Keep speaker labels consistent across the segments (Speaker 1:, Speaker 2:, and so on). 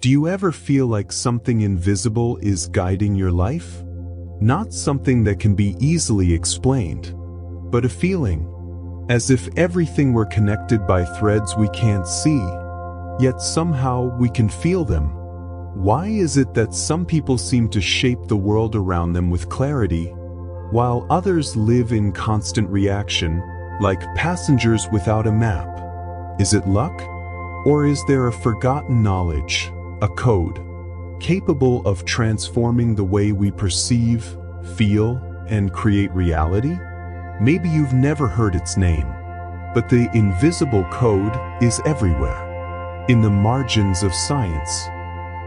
Speaker 1: Do you ever feel like something invisible is guiding your life? Not something that can be easily explained, but a feeling, as if everything were connected by threads we can't see, yet somehow we can feel them. Why is it that some people seem to shape the world around them with clarity, while others live in constant reaction, like passengers without a map? Is it luck? Or is there a forgotten knowledge, a code, capable of transforming the way we perceive, feel, and create reality? Maybe you've never heard its name, but the invisible code is everywhere. In the margins of science,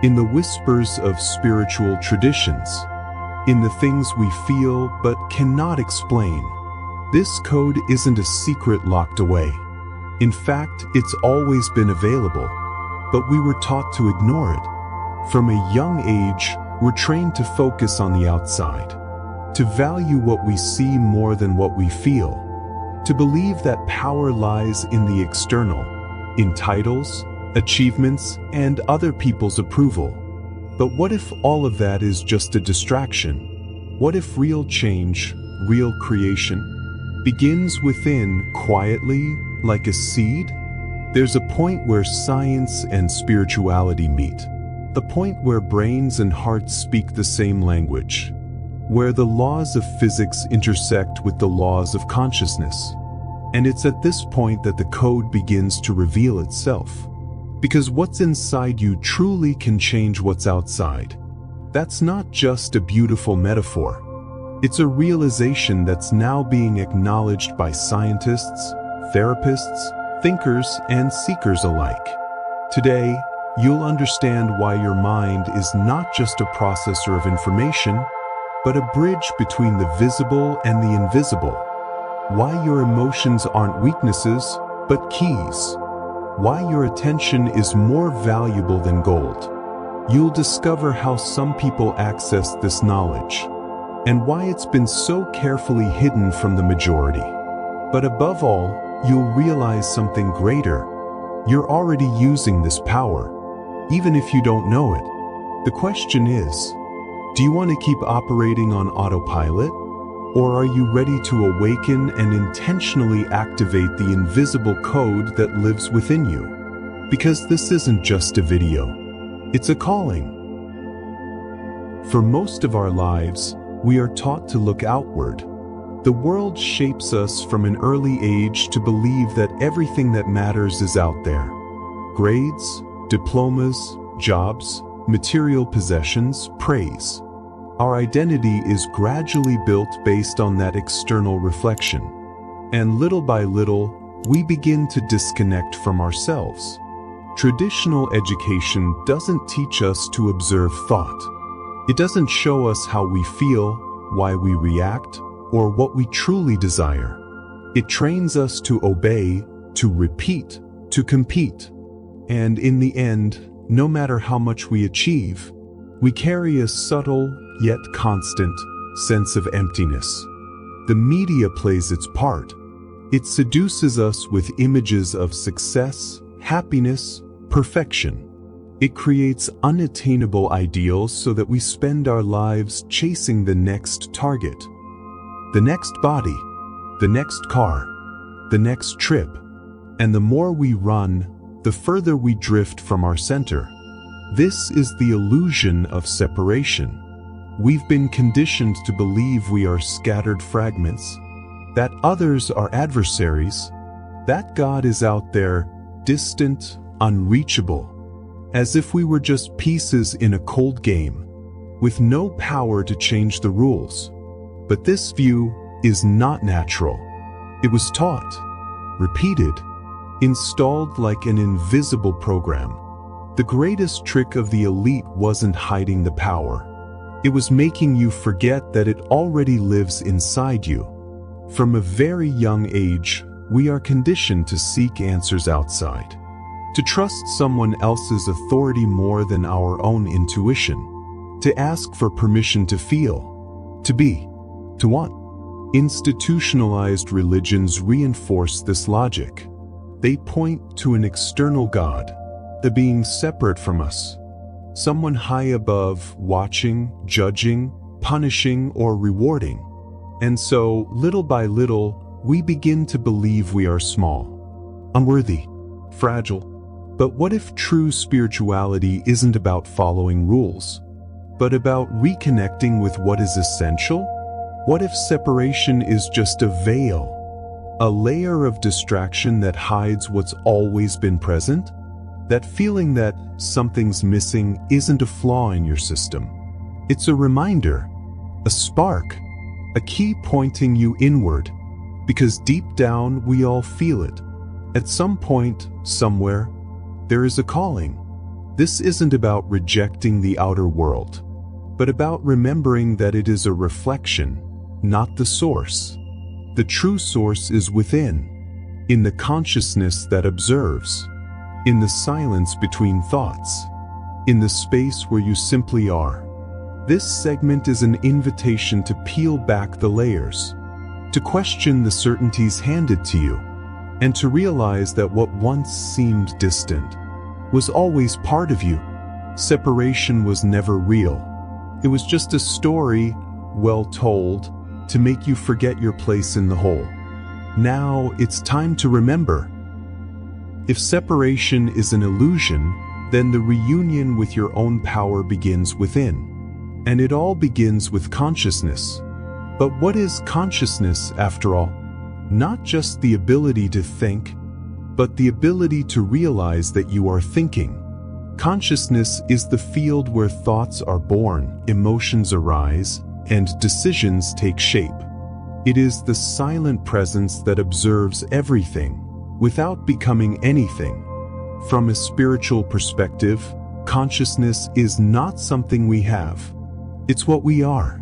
Speaker 1: in the whispers of spiritual traditions, in the things we feel but cannot explain. This code isn't a secret locked away. In fact, it's always been available, but we were taught to ignore it. From a young age, we're trained to focus on the outside, to value what we see more than what we feel, to believe that power lies in the external, in titles, achievements, and other people's approval. But what if all of that is just a distraction? What if real change, real creation, begins within, quietly, like a seed? There's a point where science and spirituality meet, the point where brains and hearts speak the same language, where the laws of physics intersect with the laws of consciousness. And it's at this point that the code begins to reveal itself. Because what's inside you truly can change what's outside. That's not just a beautiful metaphor. It's a realization that's now being acknowledged by scientists, therapists, thinkers, and seekers alike. Today, you'll understand why your mind is not just a processor of information, but a bridge between the visible and the invisible. Why your emotions aren't weaknesses, but keys. Why your attention is more valuable than gold. You'll discover how some people access this knowledge, and why it's been so carefully hidden from the majority. But above all, you'll realize something greater. You're already using this power, even if you don't know it. The question is, do you want to keep operating on autopilot? Or are you ready to awaken and intentionally activate the invisible code that lives within you? Because this isn't just a video, it's a calling. For most of our lives, we are taught to look outward. The world shapes us from an early age to believe that everything that matters is out there. Grades, diplomas, jobs, material possessions, praise. Our identity is gradually built based on that external reflection. And little by little, we begin to disconnect from ourselves. Traditional education doesn't teach us to observe thought. It doesn't show us how we feel, why we react, or what we truly desire. It trains us to obey, to repeat, to compete. And in the end, no matter how much we achieve, we carry a subtle, yet constant, sense of emptiness. The media plays its part. It seduces us with images of success, happiness, perfection. It creates unattainable ideals so that we spend our lives chasing the next target, the next body, the next car, the next trip. And the more we run, the further we drift from our center. This is the illusion of separation. We've been conditioned to believe we are scattered fragments, that others are adversaries, that God is out there, distant, unreachable, as if we were just pieces in a cold game, with no power to change the rules. But this view is not natural. It was taught, repeated, installed like an invisible program. The greatest trick of the elite wasn't hiding the power. It was making you forget that it already lives inside you. From a very young age, we are conditioned to seek answers outside, to trust someone else's authority more than our own intuition, to ask for permission to feel, to be, to want. Institutionalized religions reinforce this logic. They point to an external God, a being separate from us, someone high above, watching, judging, punishing, or rewarding. And so, little by little, we begin to believe we are small, unworthy, fragile. But what if true spirituality isn't about following rules, but about reconnecting with what is essential? What if separation is just a veil, a layer of distraction that hides what's always been present? That feeling that something's missing isn't a flaw in your system. It's a reminder, a spark, a key pointing you inward, because deep down we all feel it. At some point, somewhere, there is a calling. This isn't about rejecting the outer world, but about remembering that it is a reflection, not the source. The true source is within, in the consciousness that observes, in the silence between thoughts, in the space where you simply are. This segment is an invitation to peel back the layers, to question the certainties handed to you, and to realize that what once seemed distant was always part of you. Separation was never real. It was just a story, well told, to make you forget your place in the whole. Now it's time to remember. If separation is an illusion, then the reunion with your own power begins within. And it all begins with consciousness. But what is consciousness, after all? Not just the ability to think, but the ability to realize that you are thinking. Consciousness is the field where thoughts are born, emotions arise, and decisions take shape. It is the silent presence that observes everything, without becoming anything. From a spiritual perspective, consciousness is not something we have. It's what we are.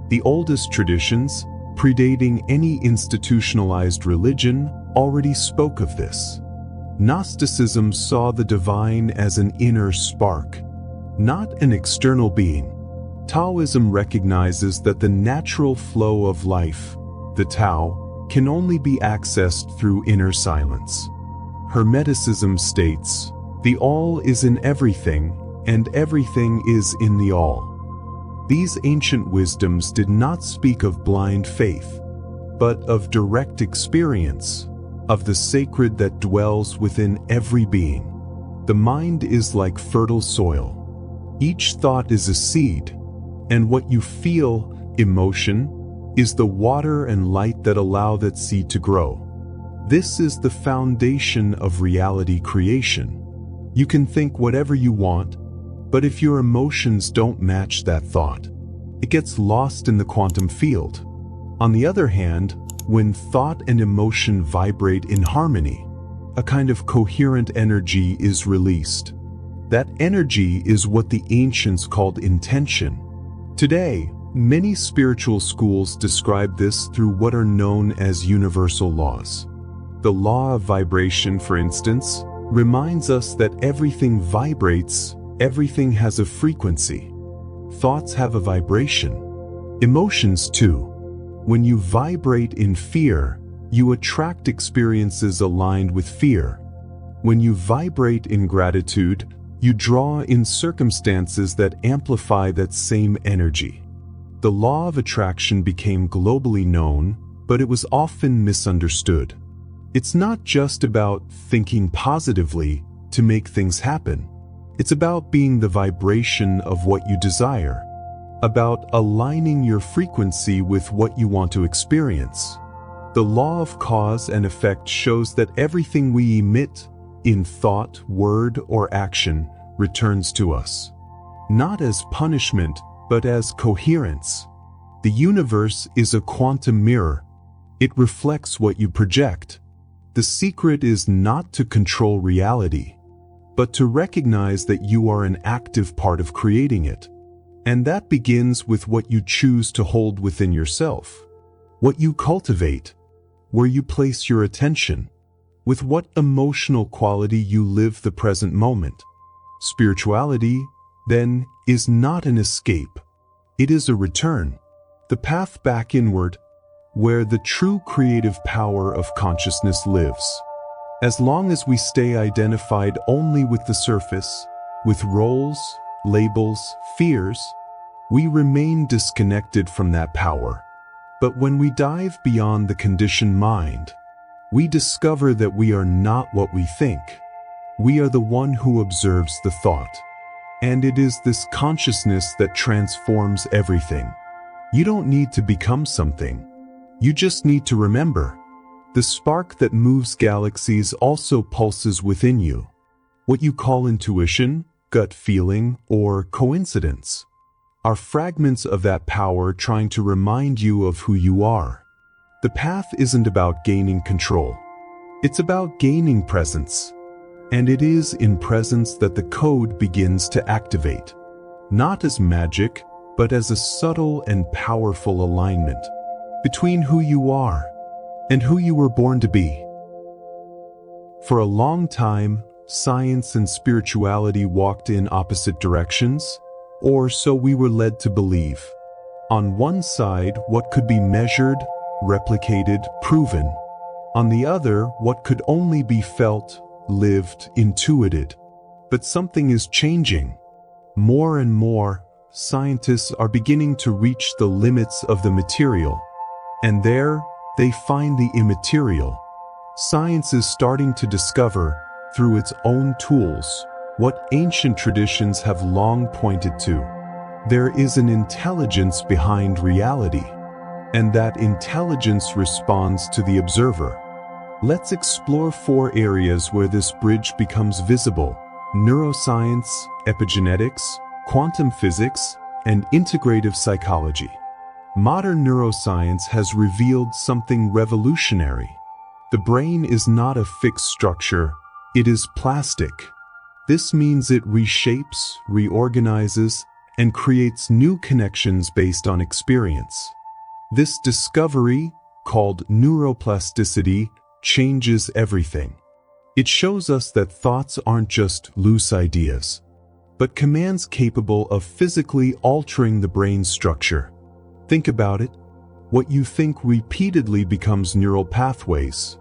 Speaker 1: The oldest traditions, predating any institutionalized religion, already spoke of this. Gnosticism saw the divine as an inner spark, not an external being. Taoism recognizes that the natural flow of life, the Tao, can only be accessed through inner silence. Hermeticism states, the all is in everything, and everything is in the all. These ancient wisdoms did not speak of blind faith, but of direct experience, of the sacred that dwells within every being. The mind is like fertile soil. Each thought is a seed, and what you feel, emotion, is the water and light that allow that seed to grow. This is the foundation of reality creation. You can think whatever you want, but if your emotions don't match that thought, it gets lost in the quantum field. On the other hand, when thought and emotion vibrate in harmony, a kind of coherent energy is released. That energy is what the ancients called intention. Today, many spiritual schools describe this through what are known as universal laws. The law of vibration, for instance, reminds us that everything vibrates, everything has a frequency. Thoughts have a vibration. Emotions too. When you vibrate in fear, you attract experiences aligned with fear. When you vibrate in gratitude, you draw in circumstances that amplify that same energy. The law of attraction became globally known, but it was often misunderstood. It's not just about thinking positively to make things happen. It's about being the vibration of what you desire, about aligning your frequency with what you want to experience. The law of cause and effect shows that everything we emit, in thought, word, or action, returns to us. Not as punishment, but as coherence. The universe is a quantum mirror. It reflects what you project. The secret is not to control reality, but to recognize that you are an active part of creating it. And that begins with what you choose to hold within yourself, what you cultivate, where you place your attention, with what emotional quality you live the present moment. Spirituality, then, is not an escape. It is a return, the path back inward, where the true creative power of consciousness lives. As long as we stay identified only with the surface, with roles, labels, fears, we remain disconnected from that power. But when we dive beyond the conditioned mind, we discover that we are not what we think. We are the one who observes the thought. And it is this consciousness that transforms everything. You don't need to become something. You just need to remember. The spark that moves galaxies also pulses within you. What you call intuition, gut feeling, or coincidence are fragments of that power trying to remind you of who you are. The path isn't about gaining control. It's about gaining presence. And it is in presence that the code begins to activate. Not as magic, but as a subtle and powerful alignment between who you are and who you were born to be. For a long time, science and spirituality walked in opposite directions, or so we were led to believe. On one side, what could be measured, replicated, proven. On the other, what could only be felt, lived, intuited. But something is changing. More and more, scientists are beginning to reach the limits of the material. And there, they find the immaterial. Science is starting to discover, through its own tools, what ancient traditions have long pointed to. There is an intelligence behind reality, and that intelligence responds to the observer. Let's explore 4 areas where this bridge becomes visible: neuroscience, epigenetics, quantum physics, and integrative psychology. Modern neuroscience has revealed something revolutionary. The brain is not a fixed structure, it is plastic. This means it reshapes, reorganizes, and creates new connections based on experience. This discovery, called neuroplasticity, changes everything. It shows us that thoughts aren't just loose ideas, but commands capable of physically altering the brain's structure. Think about it. What you think repeatedly becomes neural pathways,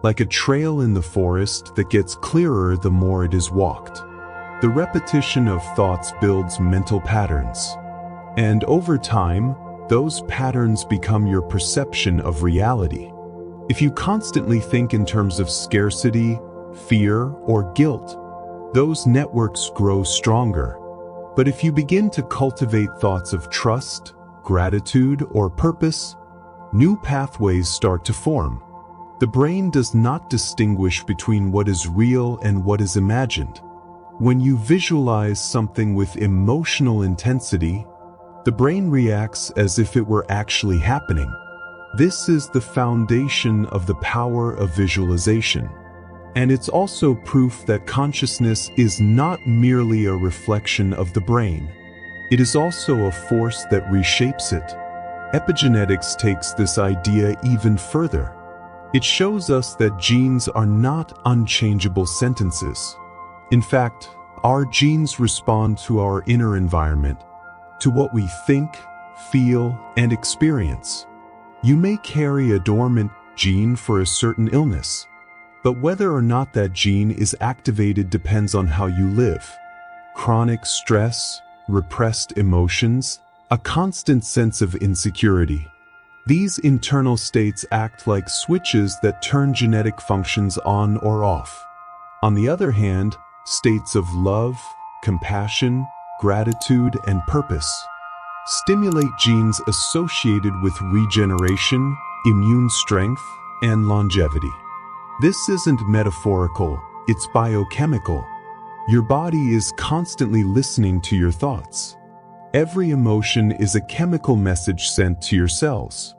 Speaker 1: like a trail in the forest that gets clearer the more it is walked. The repetition of thoughts builds mental patterns, and over time, those patterns become your perception of reality. If you constantly think in terms of scarcity, fear, or guilt, those networks grow stronger. But if you begin to cultivate thoughts of trust, gratitude, or purpose, new pathways start to form. The brain does not distinguish between what is real and what is imagined. When you visualize something with emotional intensity, the brain reacts as if it were actually happening. This is the foundation of the power of visualization. And it's also proof that consciousness is not merely a reflection of the brain. It is also a force that reshapes it. Epigenetics takes this idea even further. It shows us that genes are not unchangeable sentences. In fact, our genes respond to our inner environment, to what we think, feel, and experience. You may carry a dormant gene for a certain illness, but whether or not that gene is activated depends on how you live. Chronic stress, repressed emotions, a constant sense of insecurity. These internal states act like switches that turn genetic functions on or off. On the other hand, states of love, compassion, gratitude, and purpose stimulate genes associated with regeneration, immune strength, and longevity. This isn't metaphorical, it's biochemical. Your body is constantly listening to your thoughts. Every emotion is a chemical message sent to your cells.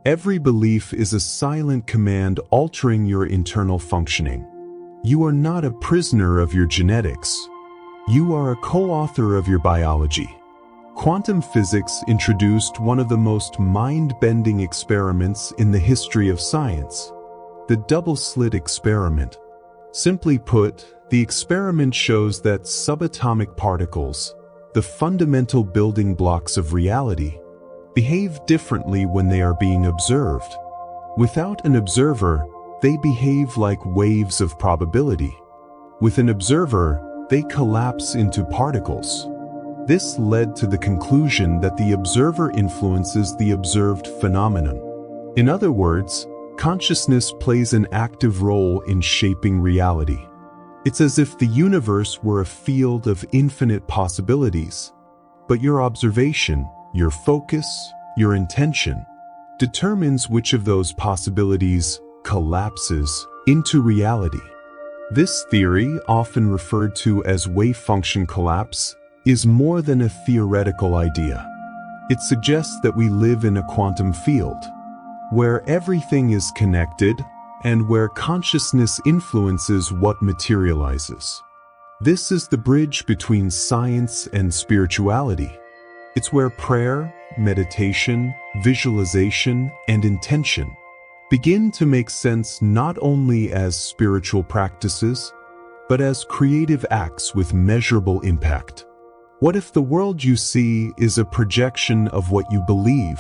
Speaker 1: Every belief is a silent command altering your internal functioning. You are not a prisoner of your genetics. You are a co-author of your biology. Quantum physics introduced one of the most mind-bending experiments in the history of science, the double-slit experiment. Simply put, the experiment shows that subatomic particles, the fundamental building blocks of reality, behave differently when they are being observed. Without an observer, they behave like waves of probability. With an observer, they collapse into particles. This led to the conclusion that the observer influences the observed phenomenon. In other words, consciousness plays an active role in shaping reality. It's as if the universe were a field of infinite possibilities, but your observation, your focus, your intention, determines which of those possibilities collapses into reality. This theory, often referred to as wave function collapse, is more than a theoretical idea. It suggests that we live in a quantum field, where everything is connected and where consciousness influences what materializes. This is the bridge between science and spirituality. It's where prayer, meditation, visualization, and intention begin to make sense not only as spiritual practices, but as creative acts with measurable impact. What if the world you see is a projection of what you believe,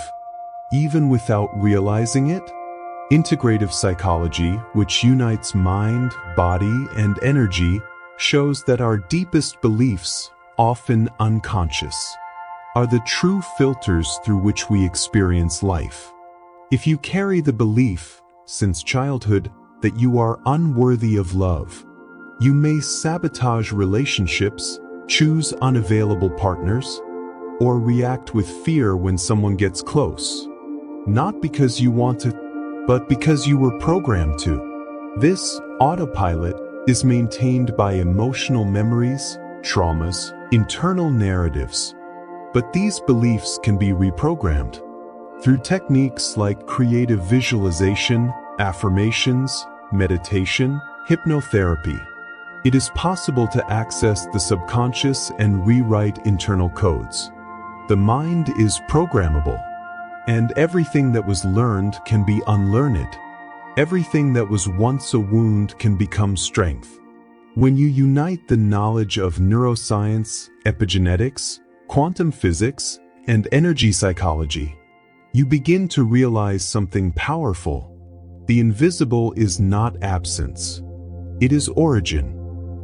Speaker 1: even without realizing it? Integrative psychology, which unites mind, body, and energy, shows that our deepest beliefs, often unconscious, are the true filters through which we experience life. If you carry the belief, since childhood, that you are unworthy of love, you may sabotage relationships, choose unavailable partners, or react with fear when someone gets close. Not because you want to, but because you were programmed to. This autopilot is maintained by emotional memories, traumas, internal narratives. But these beliefs can be reprogrammed through techniques like creative visualization, affirmations, meditation, hypnotherapy. It is possible to access the subconscious and rewrite internal codes. The mind is programmable, and everything that was learned can be unlearned. Everything that was once a wound can become strength. When you unite the knowledge of neuroscience, epigenetics, quantum physics, and energy psychology, you begin to realize something powerful. The invisible is not absence. It is origin.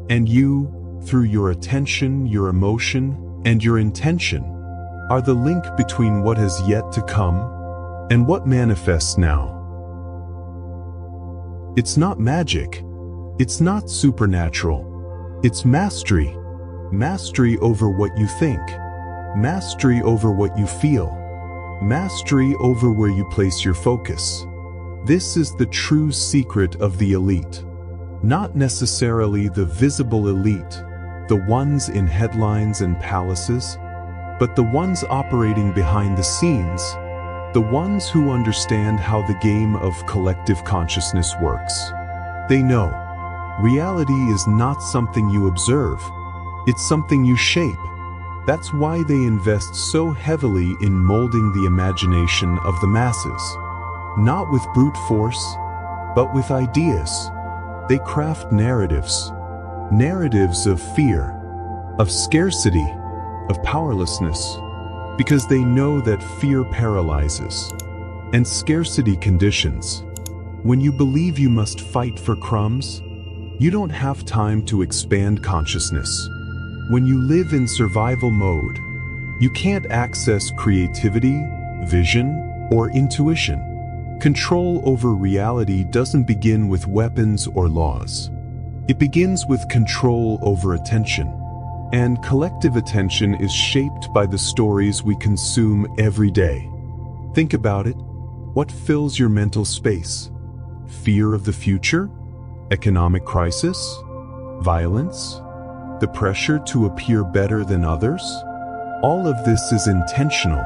Speaker 1: And you, through your attention, your emotion, and your intention, are the link between what has yet to come and what manifests now. It's not magic. It's not supernatural. It's mastery. Mastery over what you think. Mastery over what you feel. Mastery over where you place your focus. This is the true secret of the elite. Not necessarily the visible elite, the ones in headlines and palaces, but the ones operating behind the scenes, the ones who understand how the game of collective consciousness works. They know reality is not something you observe, it's something you shape. That's why they invest so heavily in molding the imagination of the masses. Not with brute force, but with ideas. They craft narratives. Narratives of fear, of scarcity, of powerlessness, because they know that fear paralyzes, and scarcity conditions. When you believe you must fight for crumbs, you don't have time to expand consciousness. When you live in survival mode, you can't access creativity, vision, or intuition. Control over reality doesn't begin with weapons or laws. It begins with control over attention. And collective attention is shaped by the stories we consume every day. Think about it. What fills your mental space? Fear of the future? Economic crisis? Violence? The pressure to appear better than others? All of this is intentional,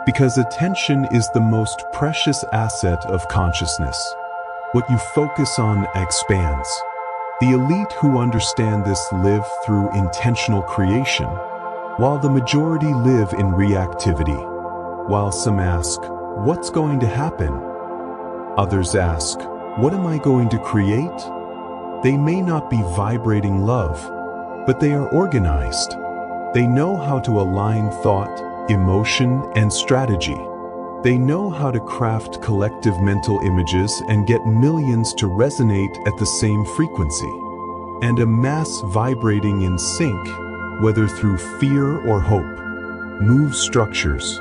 Speaker 1: because attention is the most precious asset of consciousness. What you focus on expands. The elite who understand this live through intentional creation, while the majority live in reactivity. While some ask, what's going to happen? Others ask, what am I going to create? They may not be vibrating love, but they are organized. They know how to align thought, emotion, and strategy. They know how to craft collective mental images and get millions to resonate at the same frequency. And a mass vibrating in sync whether through fear or hope, move structures.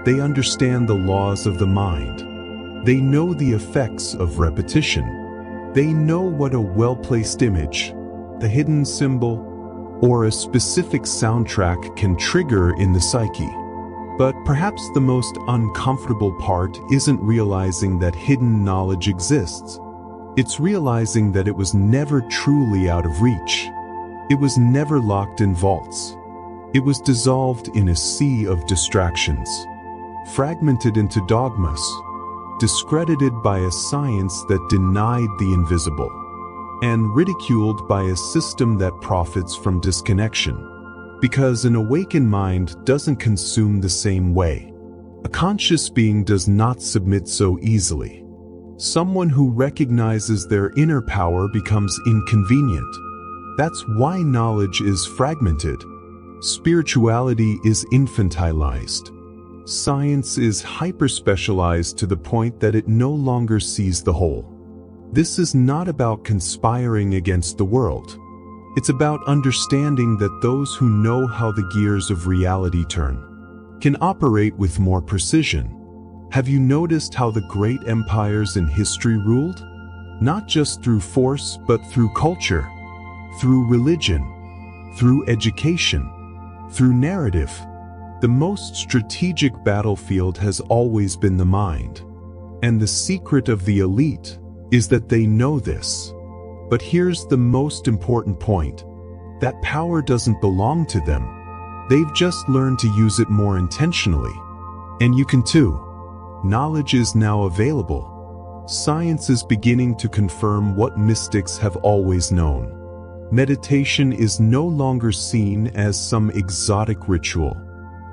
Speaker 1: They understand the laws of the mind. They know the effects of repetition. They know what a well-placed image, the hidden symbol, or a specific soundtrack can trigger in the psyche. But perhaps the most uncomfortable part isn't realizing that hidden knowledge exists. It's realizing that it was never truly out of reach. It was never locked in vaults. It was dissolved in a sea of distractions, fragmented into dogmas, discredited by a science that denied the invisible, and ridiculed by a system that profits from disconnection. Because an awakened mind doesn't consume the same way. A conscious being does not submit so easily. Someone who recognizes their inner power becomes inconvenient. That's why knowledge is fragmented. Spirituality is infantilized. Science is hyper-specialized to the point that it no longer sees the whole. This is not about conspiring against the world. It's about understanding that those who know how the gears of reality turn can operate with more precision. Have you noticed how the great empires in history ruled? Not just through force, but through culture, through religion, through education, through narrative. The most strategic battlefield has always been the mind. And the secret of the elite is that they know this. But here's the most important point. That power doesn't belong to them. They've just learned to use it more intentionally. And you can too. Knowledge is now available. Science is beginning to confirm what mystics have always known. Meditation is no longer seen as some exotic ritual.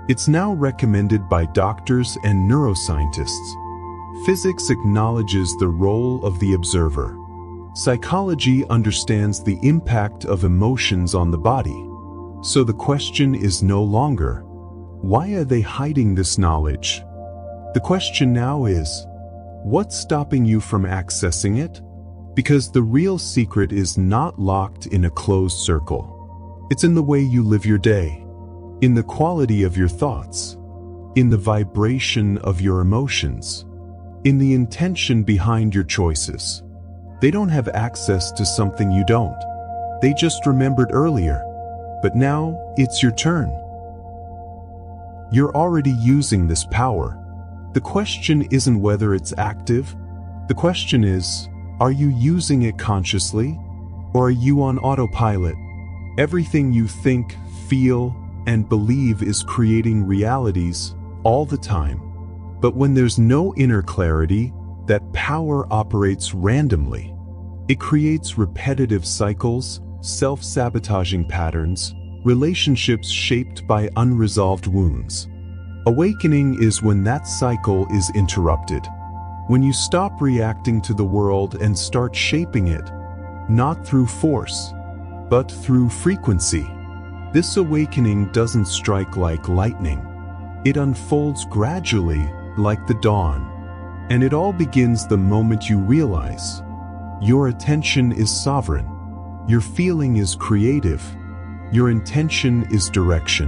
Speaker 1: It's now recommended by doctors and neuroscientists. Physics acknowledges the role of the observer. Psychology understands the impact of emotions on the body. So the question is no longer, why are they hiding this knowledge? The question now is, what's stopping you from accessing it? Because the real secret is not locked in a closed circle. It's in the way you live your day, in the quality of your thoughts, in the vibration of your emotions, in the intention behind your choices. They don't have access to something you don't. They just remembered earlier. But now, it's your turn. You're already using this power. The question isn't whether it's active. The question is, are you using it consciously? Or are you on autopilot? Everything you think, feel, and believe is creating realities all the time. But when there's no inner clarity, that power operates randomly. It creates repetitive cycles, self-sabotaging patterns, relationships shaped by unresolved wounds. Awakening is when that cycle is interrupted. When you stop reacting to the world and start shaping it, not through force, but through frequency. This awakening doesn't strike like lightning. It unfolds gradually, like the dawn. And it all begins the moment you realize your attention is sovereign, your feeling is creative, your intention is direction.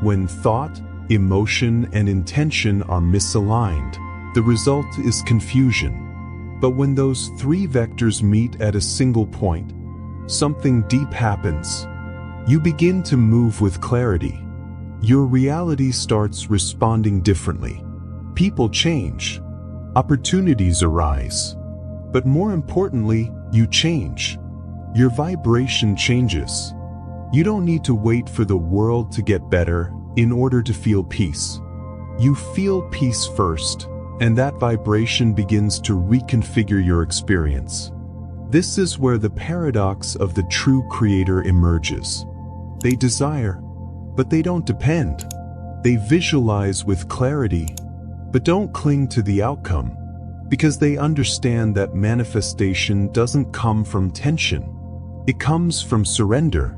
Speaker 1: When thought, emotion, and intention are misaligned, the result is confusion. But when those three vectors meet at a single point, something deep happens. You begin to move with clarity. Your reality starts responding differently. People change. Opportunities arise. But more importantly, you change. Your vibration changes. You don't need to wait for the world to get better in order to feel peace. You feel peace first, and that vibration begins to reconfigure your experience. This is where the paradox of the true creator emerges. They desire, but they don't depend. They visualize with clarity, but don't cling to the outcome, because they understand that manifestation doesn't come from tension. It comes from surrender.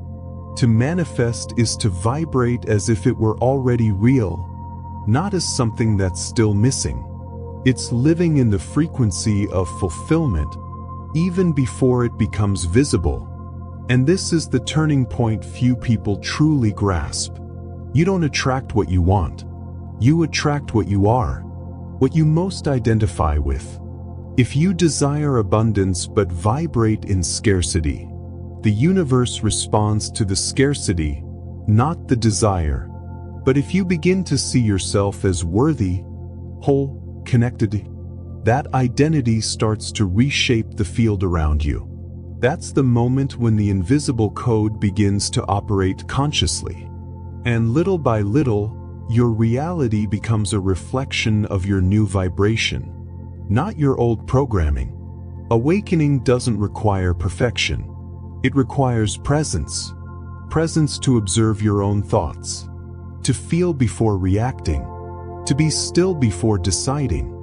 Speaker 1: To manifest is to vibrate as if it were already real, not as something that's still missing. It's living in the frequency of fulfillment, even before it becomes visible. And this is the turning point few people truly grasp. You don't attract what you want. You attract what you are, what you most identify with. If you desire abundance but vibrate in scarcity, the universe responds to the scarcity, not the desire. But if you begin to see yourself as worthy, whole, connected, that identity starts to reshape the field around you. That's the moment when the invisible code begins to operate consciously. And little by little, your reality becomes a reflection of your new vibration, not your old programming. Awakening doesn't require perfection. It requires presence. Presence to observe your own thoughts, to feel before reacting, to be still before deciding.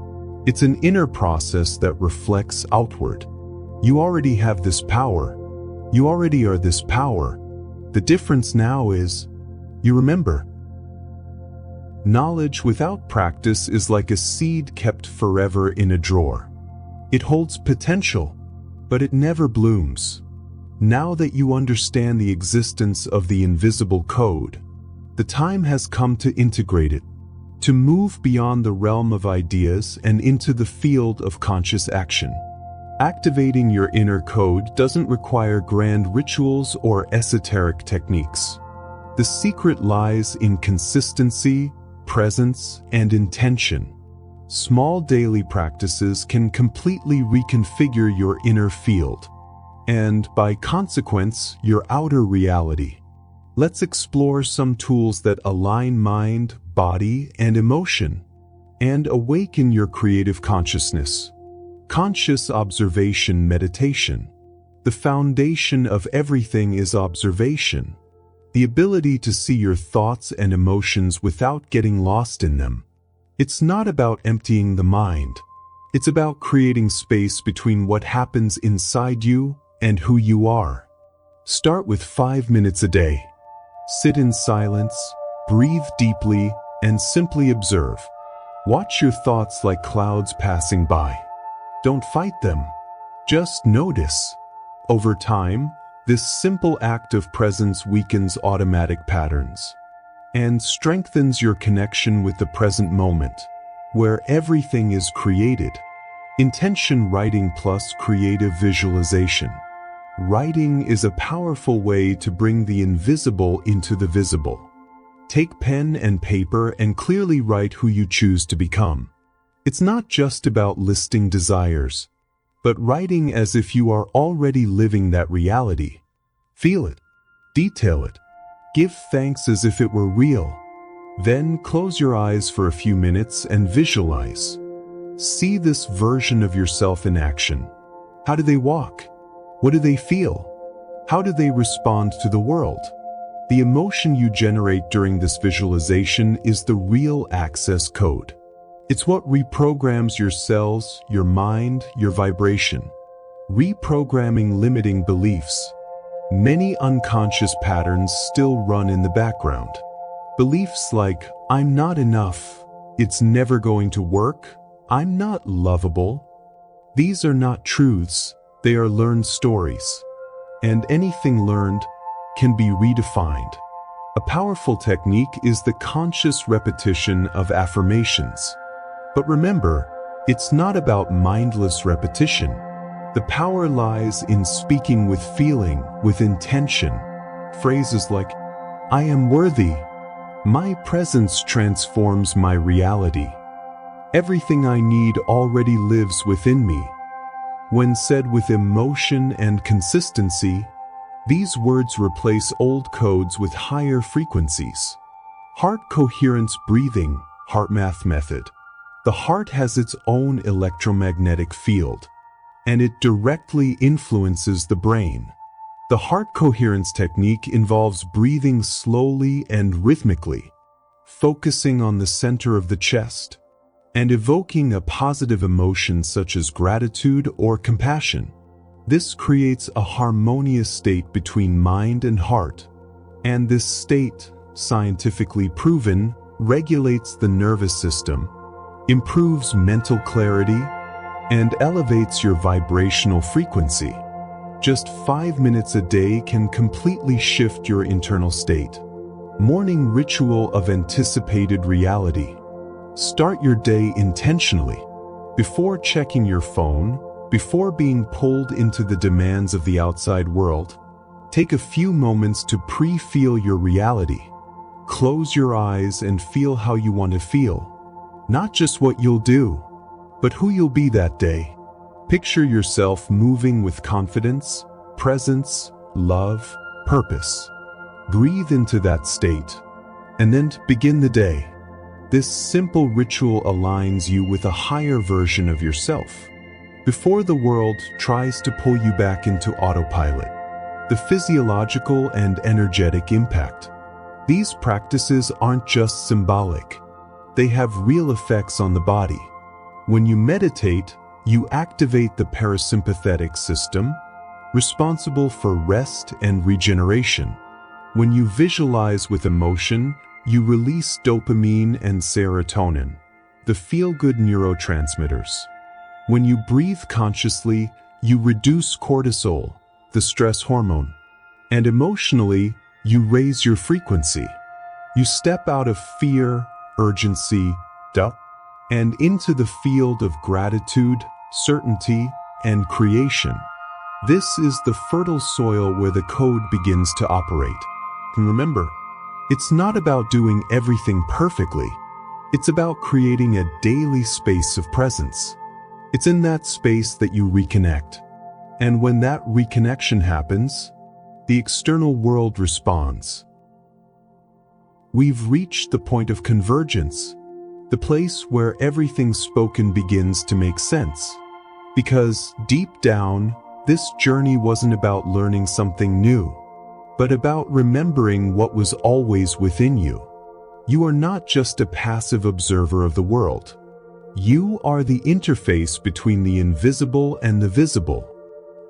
Speaker 1: It's an inner process that reflects outward. You already have this power. You already are this power. The difference now is, you remember. Knowledge without practice is like a seed kept forever in a drawer. It holds potential, but it never blooms. Now that you understand the existence of the invisible code, the time has come to integrate it, to move beyond the realm of ideas and into the field of conscious action. Activating your inner code doesn't require grand rituals or esoteric techniques. The secret lies in consistency, presence, and intention. Small daily practices can completely reconfigure your inner field, and by consequence, your outer reality. Let's explore some tools that align mind, body, and emotion, and awaken your creative consciousness. Conscious observation meditation. The foundation of everything is observation. The ability to see your thoughts and emotions without getting lost in them. It's not about emptying the mind. It's about creating space between what happens inside you and who you are. Start with 5 minutes a day. Sit in silence, breathe deeply, and simply observe. Watch your thoughts like clouds passing by. Don't fight them. Just notice. Over time, this simple act of presence weakens automatic patterns and strengthens your connection with the present moment, where everything is created. Intention writing plus creative visualization. Writing is a powerful way to bring the invisible into the visible. Take pen and paper and clearly write who you choose to become. It's not just about listing desires, but writing as if you are already living that reality. Feel it, detail it, give thanks as if it were real. Then close your eyes for a few minutes and visualize. See this version of yourself in action. How do they walk? What do they feel? How do they respond to the world? The emotion you generate during this visualization is the real access code. It's what reprograms your cells, your mind, your vibration. Reprogramming limiting beliefs. Many unconscious patterns still run in the background. Beliefs like, I'm not enough, it's never going to work, I'm not lovable. These are not truths, they are learned stories. And anything learned can be redefined. A powerful technique is the conscious repetition of affirmations. But remember, it's not about mindless repetition. The power lies in speaking with feeling, with intention. Phrases like, I am worthy. My presence transforms my reality. Everything I need already lives within me. When said with emotion and consistency, these words replace old codes with higher frequencies. Heart coherence breathing, HeartMath method. The heart has its own electromagnetic field, and it directly influences the brain. The heart coherence technique involves breathing slowly and rhythmically, focusing on the center of the chest, and evoking a positive emotion such as gratitude or compassion. This creates a harmonious state between mind and heart, and this state, scientifically proven, regulates the nervous system, improves mental clarity, and elevates your vibrational frequency. Just 5 minutes a day can completely shift your internal state. Morning ritual of anticipated reality. Start your day intentionally. Before checking your phone, before being pulled into the demands of the outside world, take a few moments to pre-feel your reality. Close your eyes and feel how you want to feel. Not just what you'll do, but who you'll be that day. Picture yourself moving with confidence, presence, love, purpose. Breathe into that state, and then begin the day. This simple ritual aligns you with a higher version of yourself. Before the world tries to pull you back into autopilot. The physiological and energetic impact. These practices aren't just symbolic. They have real effects on the body. When you meditate, you activate the parasympathetic system, responsible for rest and regeneration. When you visualize with emotion, you release dopamine and serotonin, the feel-good neurotransmitters. When you breathe consciously, you reduce cortisol, the stress hormone. And emotionally, you raise your frequency. You step out of fear, urgency, doubt, and into the field of gratitude, certainty, and creation. This is the fertile soil where the code begins to operate. And remember, it's not about doing everything perfectly. It's about creating a daily space of presence. It's in that space that you reconnect. And when that reconnection happens, the external world responds. We've reached the point of convergence, the place where everything spoken begins to make sense. Because deep down, this journey wasn't about learning something new, but about remembering what was always within you. You are not just a passive observer of the world. You are the interface between the invisible and the visible,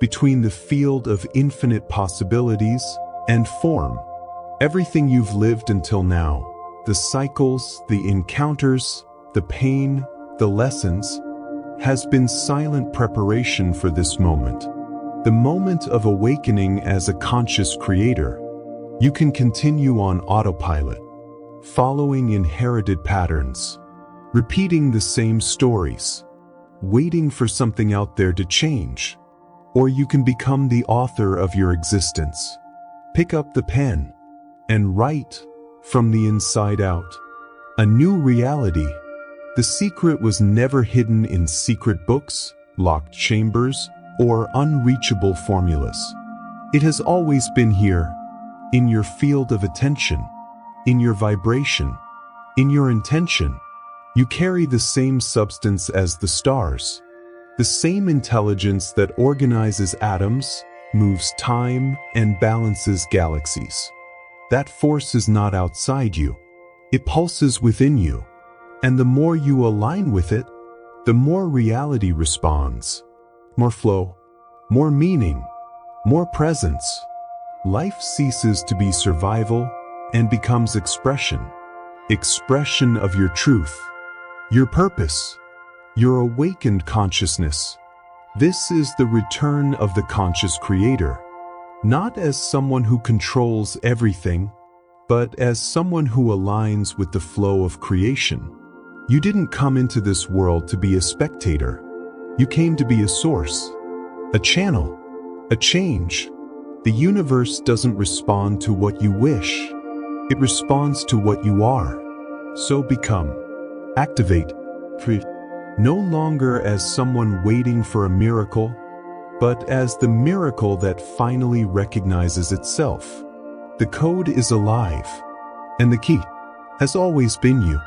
Speaker 1: between the field of infinite possibilities and form. Everything you've lived until now, the cycles, the encounters, the pain, the lessons, has been silent preparation for this moment. The moment of awakening as a conscious creator. You can continue on autopilot, following inherited patterns, repeating the same stories, waiting for something out there to change. Or you can become the author of your existence. Pick up the pen and write from the inside out. A new reality. The secret was never hidden in secret books, locked chambers, or unreachable formulas. It has always been here, in your field of attention, in your vibration, in your intention. You carry the same substance as the stars, the same intelligence that organizes atoms, moves time, and balances galaxies. That force is not outside you. It pulses within you. And the more you align with it, the more reality responds. More flow, more meaning, more presence. Life ceases to be survival and becomes expression. Expression of your truth, your purpose, your awakened consciousness. This is the return of the conscious creator, not as someone who controls everything, but as someone who aligns with the flow of creation. You didn't come into this world to be a spectator. You came to be a source, a channel, a change. The universe doesn't respond to what you wish. It responds to what you are. So become, activate, no longer as someone waiting for a miracle, but as the miracle that finally recognizes itself. The code is alive, and the key has always been you.